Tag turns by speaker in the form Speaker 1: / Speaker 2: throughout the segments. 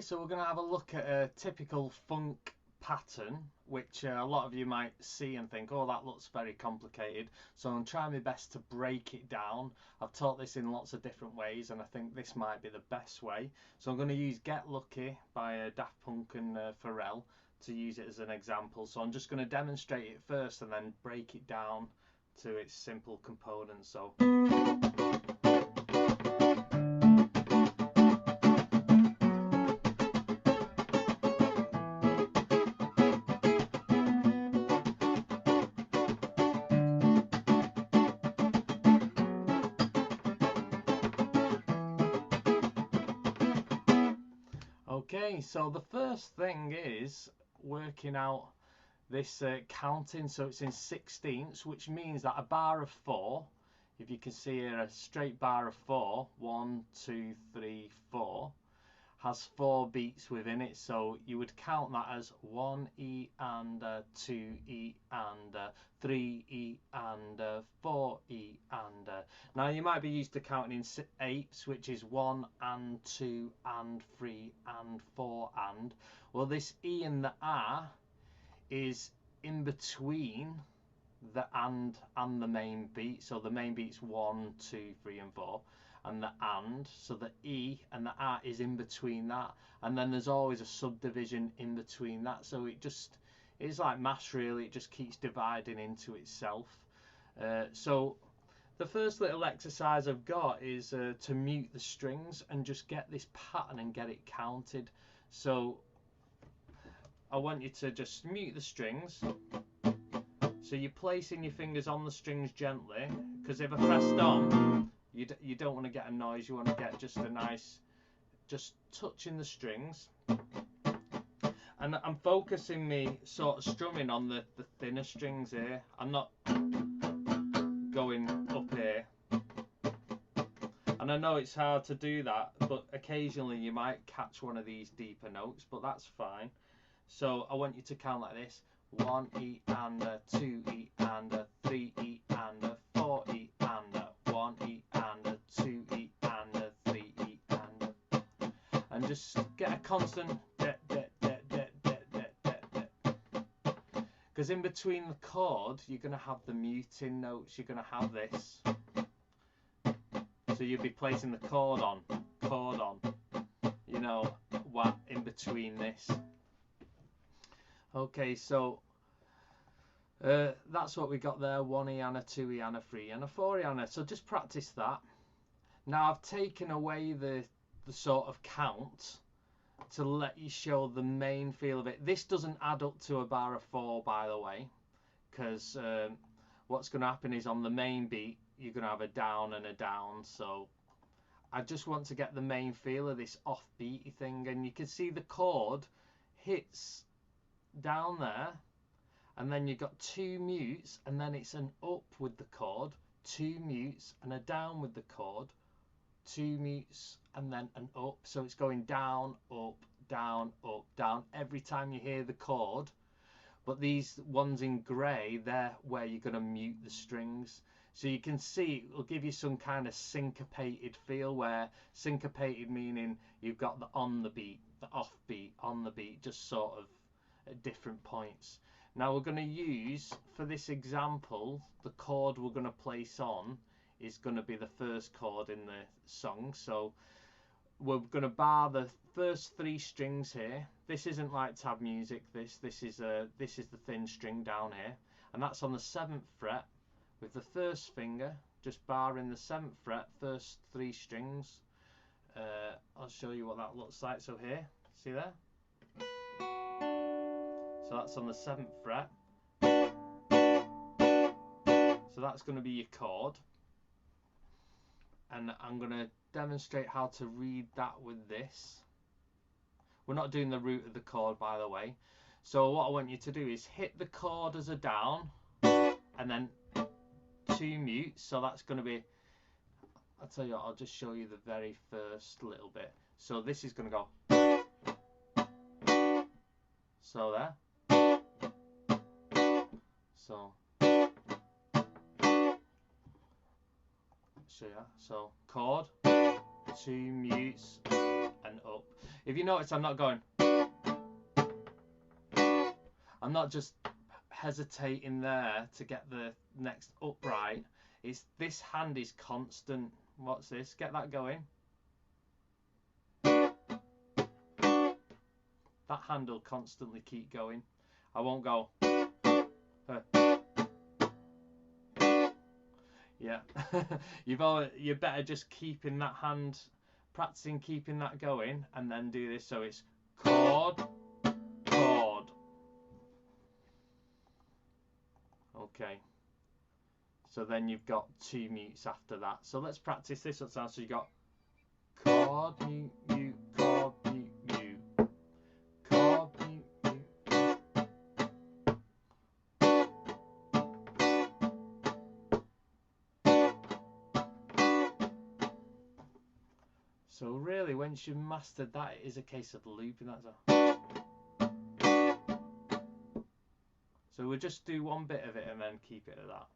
Speaker 1: so we're going to have a look at a typical funk pattern, which a lot of you might see and think, oh, that looks very complicated. So I'm trying my best to break it down. I've taught this in lots of different ways, and I think this might be the best way. So I'm going to use Get Lucky by Daft Punk and Pharrell to use it as an example. So I'm just going to demonstrate it first and then break it down to its simple components. So okay, so the first thing is working out this counting. So it's in 16ths, which means that a bar of 4, if you can see here, a straight bar of 4, 1, 2, 3, 4, has 4 beats within it. So you would count that as 1 E and 2 E and 3 E and 4 E and now you might be used to counting in 8ths, which is 1 and 2 and 3 and 4 and. Well, this E and the R is in between the and the main beat. So the main beat's 1, 2, 3 and 4, and the and, so the E and the R is in between that, and then there's always a subdivision in between that. So it's like maths really, it just keeps dividing into itself. So the first little exercise I've got is to mute the strings and just get this pattern and get it counted. So I want you to just mute the strings. So you're placing your fingers on the strings gently, because if I pressed on, you don't want to get a noise. You want to get just a nice, just touching the strings. And I'm focusing me sort of strumming on the thinner strings here. I'm not going up here. And I know it's hard to do that, but occasionally you might catch one of these deeper notes, but that's fine. So I want you to count like this: 1 E and 2 E and 3 E and 4 E and 1 E and 2 E and 3 E and just get a constant because in between the chord you're going to have the muting notes. You're going to have this, so you'll be placing the chord on, you know, what in between this. Okay, so that's what we got there: 1 E and a 2 E and a 3 and a 4 E and a. So just practice that. Now I've taken away the sort of count to let you show the main feel of it. This doesn't add up to a bar of 4, by the way, because what's going to happen is on the main beat you're going to have a down and a down. So I just want to get the main feel of this offbeaty thing, and you can see the chord hits down there, and then you've got 2 mutes, and then it's an up with the chord, 2 mutes and a down with the chord, 2 mutes and then an up. So it's going down, up, down, up, down every time you hear the chord. But these ones in grey, they're where you're going to mute the strings. So you can see it will give you some kind of syncopated feel, where syncopated meaning you've got the on the beat, the off beat, on the beat, just sort of at different points. Now we're going to use, for this example, the chord we're going to place on is going to be the first chord in the song. So we're going to bar the first 3 strings here. This isn't like tab music. This is the thin string down here, and that's on the 7th fret with the first finger just barring the 7th fret, first 3 strings. I'll show you what that looks like. So here, see there? So that's on the 7th fret. So that's going to be your chord. And I'm going to demonstrate how to read that with this. We're not doing the root of the chord, by the way. So what I want you to do is hit the chord as a down, and then 2 mutes. So that's going to be, I'll tell you what, I'll just show you the very first little bit. So this is going to go. So there. So show you. So chord, 2 mutes, and up. If you notice, I'm not going. I'm not just hesitating there to get the next upright. It's this hand is constant. What's this? Get that going. That hand will constantly keep going. I won't go. Yeah. You're better just keeping that hand, practicing keeping that going, and then do this. So it's chord, chord. Okay. So then you've got 2 mutes after that. So let's practice this one. So you've got chord, mute, mute, chord, mute, mute, chord, mute, mute. So really, once you've mastered that, it is a case of looping that. So we'll just do one bit of it and then keep it at that.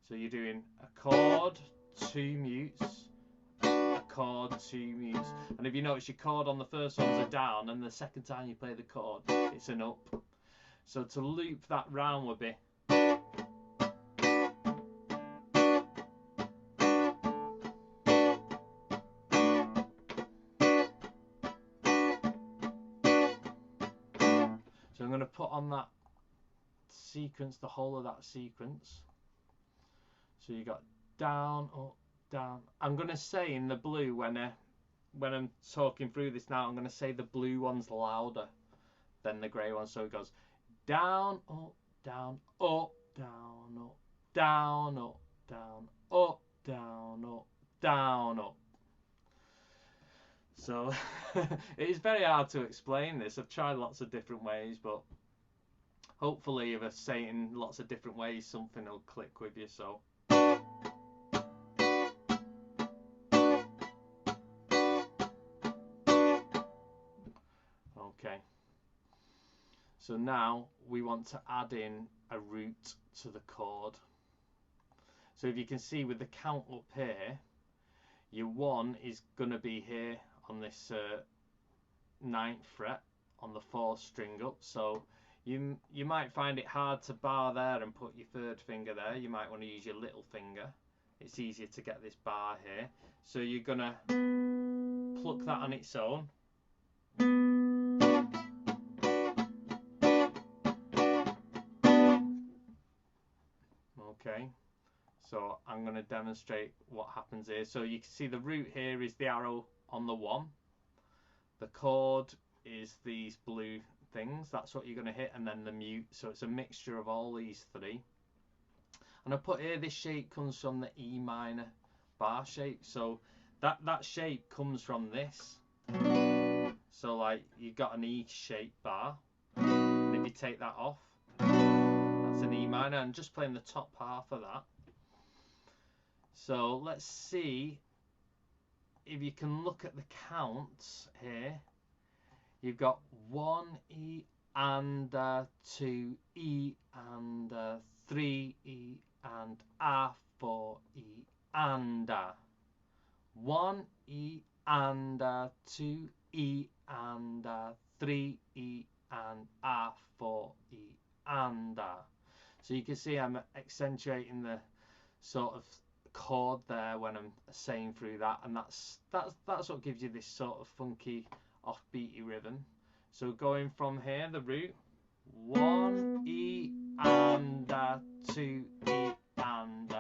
Speaker 1: So you're doing a chord, 2 mutes, a chord, 2 mutes. And if you notice, your chord on the first one's a down, and the second time you play the chord, it's an up. So to loop that round would be. So I'm going to put on that sequence, the whole of that sequence. So you got down, up, down. I'm going to say in the blue when I'm talking through this now, I'm going to say the blue one's louder than the grey one. So it goes down, up, down, up, down, up, down, up, down, up, down, up, down, up. So it is very hard to explain this. I've tried lots of different ways, but hopefully if I say it in lots of different ways, something will click with you. So okay. So now we want to add in a root to the chord. So if you can see with the count up here, your 1 is going to be here on this 9th fret on the 4th string up. So you might find it hard to bar there and put your 3rd finger there. You might want to use your little finger. It's easier to get this bar here. So you're going to pluck that on its own. Okay, so I'm going to demonstrate what happens here. So you can see the root here is the arrow on the 1. The chord is these blue things. That's what you're going to hit, and then the mute. So it's a mixture of all these 3. And I put here, this shape comes from the E minor bar shape. So that shape comes from this. So like you've got an E shaped bar. And if you take that off, that's an E minor, and just playing the top half of that. So let's see if you can look at the counts here. You've got 1 E and 2 E and 3 E and A, 4 E and 1 E and 2 E and 3 E and A, 4 E and So you can see I'm accentuating the sort of chord there when I'm saying through that, and that's what gives you this sort of funky offbeaty rhythm. So going from here, the root, 1 E and 2 E and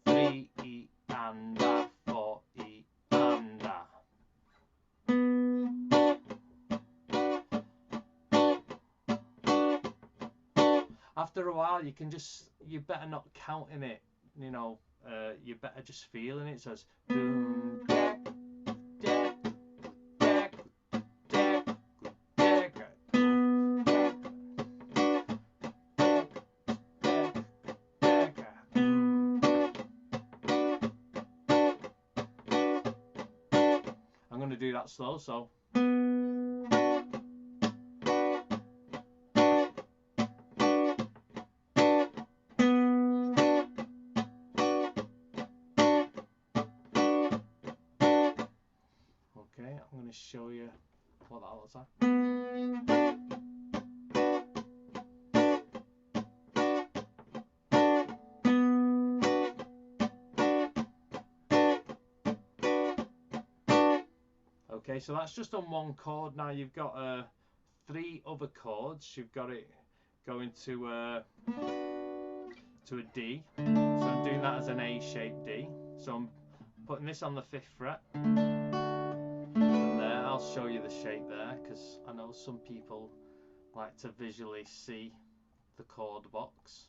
Speaker 1: 3 E and 4 E and After a while, you better not counting it, you know. You're better just feeling it. So it's boom, deck, deck, deck, deck, deck, deck, deck. I'm going to do that slow, so. what that looks like. Okay, so that's just on one chord. Now you've got 3 other chords. You've got it going to a D. So I'm doing that as an A-shaped D. So I'm putting this on the 5th fret. And there, I'll show you the shape there, because I know some people like to visually see the chord box.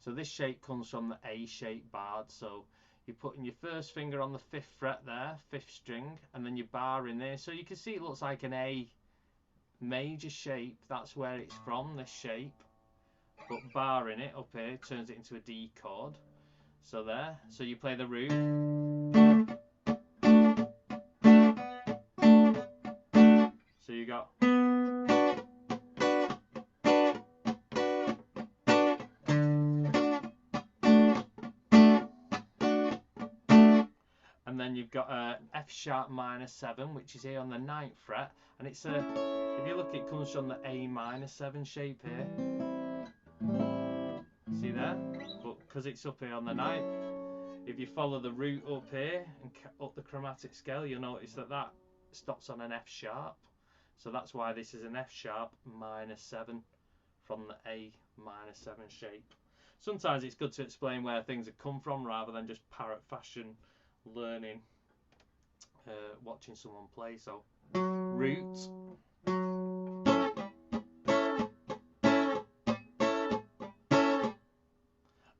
Speaker 1: So this shape comes from the A-shaped barred. So you're putting your first finger on the 5th fret there, 5th string, and then your bar in there. So you can see it looks like an A major shape. That's where it's from, this shape. But bar in it up here turns it into a D chord. So there. So you play the root. So you got. And then you've got a F sharp minor 7, which is here on the 9th fret, and it's a, if you look, it comes from the A minor 7 shape here. See there? But because it's up here on the 9th, if you follow the root up here and up the chromatic scale, you'll notice that that stops on an F sharp. So that's why this is an F sharp minor 7 from the A minor 7 shape. Sometimes it's good to explain where things have come from rather than just parrot fashion learning, watching someone play. So root,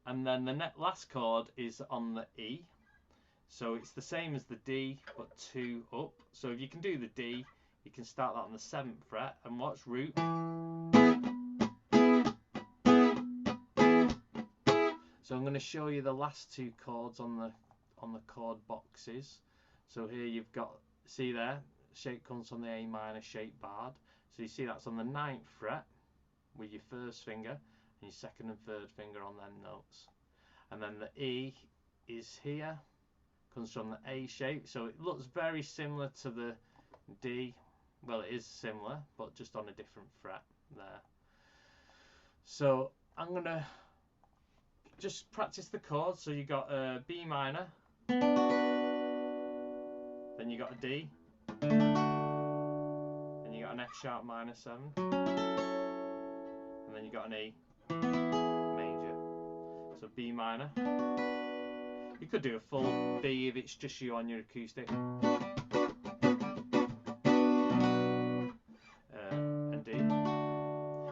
Speaker 1: and then the last chord is on the E, so it's the same as the D but 2 up. So if you can do the D, you can start that on the 7th fret and watch root. So I'm going to show you the last 2 chords on the chord boxes. So here you've got, see there, shape comes from the A minor shape barred. So you see that's on the 9th fret with your first finger and your 2nd and 3rd finger on them notes. And then the E is here, comes from the A shape. So it looks very similar to the D. Well, it is similar, but just on a different fret there. So I'm going to just practice the chords. So you got a B minor, then you got a D, then you got an F sharp minor 7, and then you got an E major. So B minor. You could do a full B if it's just you on your acoustic. And D.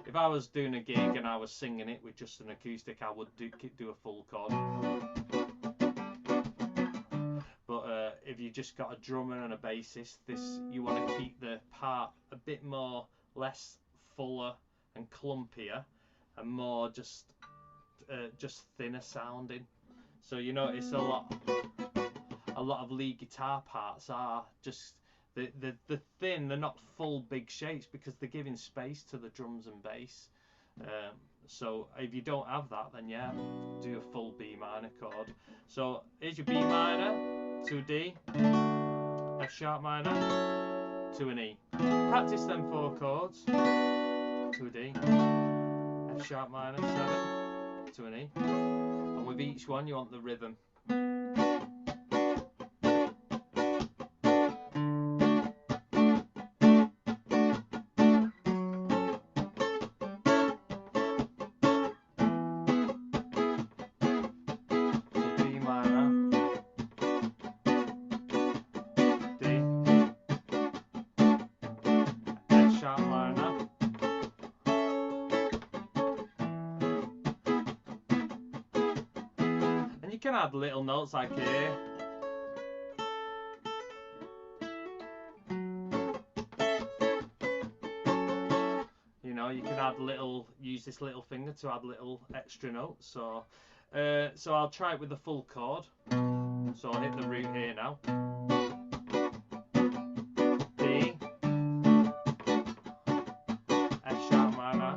Speaker 1: If I was doing a gig and I was singing it with just an acoustic, I would do a full chord. But if you just got a drummer and a bassist, you want to keep the part a bit more less fuller and clumpier and more just thinner sounding. So you notice a lot of lead guitar parts are just the thin, they're not full big shapes because they're giving space to the drums and bass. So if you don't have that, then yeah, do a full B minor chord. So here's your B minor to a D, F sharp minor to an E. Practice them 4 chords to a D, F sharp minor 7 to an E, and with each one you want the rhythm. You can add little notes like here. You know, you can add use this little finger to add little extra notes. So I'll try it with the full chord. So I'll hit the root here now. D, F sharp minor,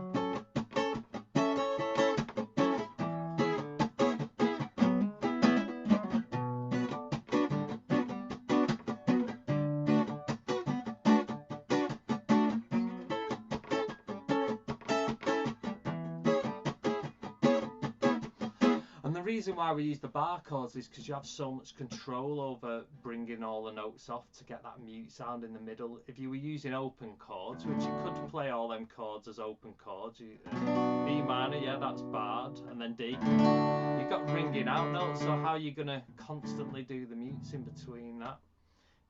Speaker 1: reason why we use the bar chords is because you have so much control over bringing all the notes off to get that mute sound in the middle. If you were using open chords, which you could play all them chords as open chords, B minor, yeah, that's barred, and then D. You've got ringing out notes, so how are you going to constantly do the mutes in between that?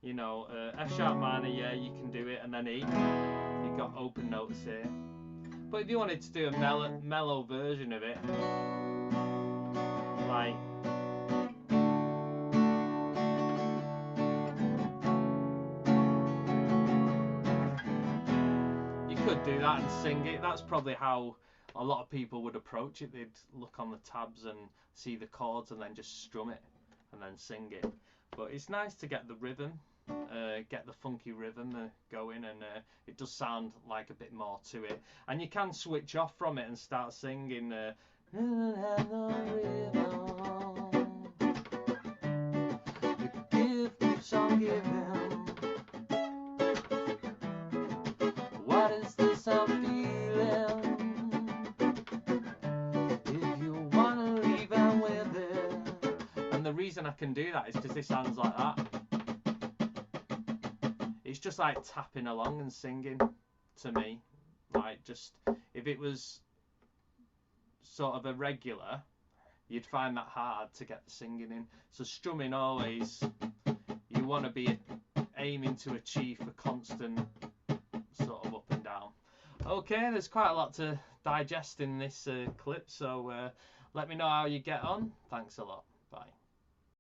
Speaker 1: You know, F sharp minor, yeah, you can do it, and then E. You've got open notes here. But if you wanted to do a mellow version of it, like you could do that and sing it. That's probably how a lot of people would approach it. They'd look on the tabs and see the chords and then just strum it and then sing it. But it's nice to get the rhythm, get the funky rhythm going, and it does sound like a bit more to it. And you can switch off from it and start singing. What is this I'm feeling? If you wanna leave, I'm with it. And the reason I can do that is because this sounds like that. It's just like tapping along and singing to me. Like, just if it was sort of a regular, you'd find that hard to get the singing in. So strumming, always you want to be aiming to achieve a constant sort of up and down. Okay, there's quite a lot to digest in this clip, so let me know how you get on. Thanks a lot. Bye.